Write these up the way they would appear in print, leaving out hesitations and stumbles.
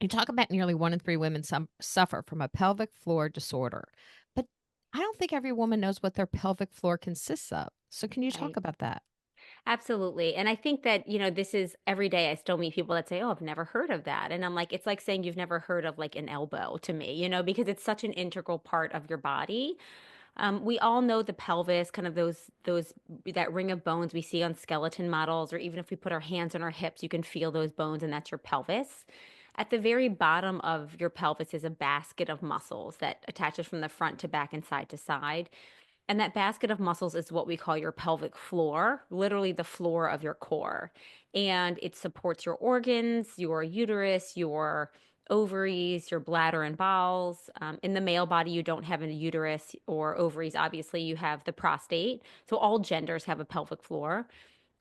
You talk about nearly 1 in 3 women suffer from a pelvic floor disorder, but I don't think every woman knows what their pelvic floor consists of. So, can you talk Right. about that? Absolutely. And I think that, this is every day I still meet people that say, "Oh, I've never heard of that." And I'm like, it's like saying you've never heard of like an elbow to me, because it's such an integral part of your body. We all know the pelvis, kind of those that ring of bones we see on skeleton models, or even if we put our hands on our hips, you can feel those bones, and that's your pelvis. At the very bottom of your pelvis is a basket of muscles that attaches from the front to back and side to side. And that basket of muscles is what we call your pelvic floor, literally the floor of your core. And it supports your organs, your uterus, your ovaries, your bladder and bowels. In the male body, you don't have a uterus or ovaries. Obviously, you have the prostate. So all genders have a pelvic floor.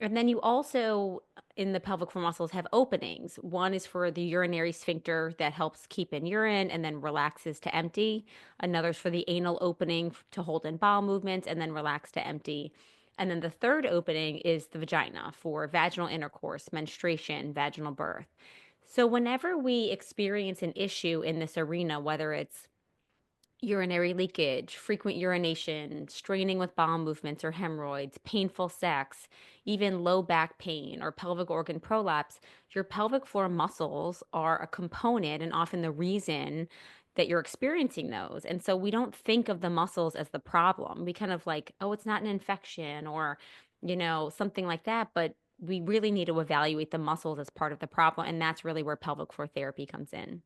And then you also, in the pelvic floor muscles, have openings. One is for the urinary sphincter that helps keep in urine and then relaxes to empty. Another's for the anal opening to hold in bowel movements and then relax to empty. And then the third opening is the vagina for vaginal intercourse, menstruation, vaginal birth. So, whenever we experience an issue in this arena, whether it's urinary leakage, frequent urination, straining with bowel movements or hemorrhoids, painful sex, even low back pain or pelvic organ prolapse, your pelvic floor muscles are a component and often the reason that you're experiencing those. And so we don't think of the muscles as the problem. We kind of like, oh, it's not an infection or, something like that. But we really need to evaluate the muscles as part of the problem. And that's really where pelvic floor therapy comes in.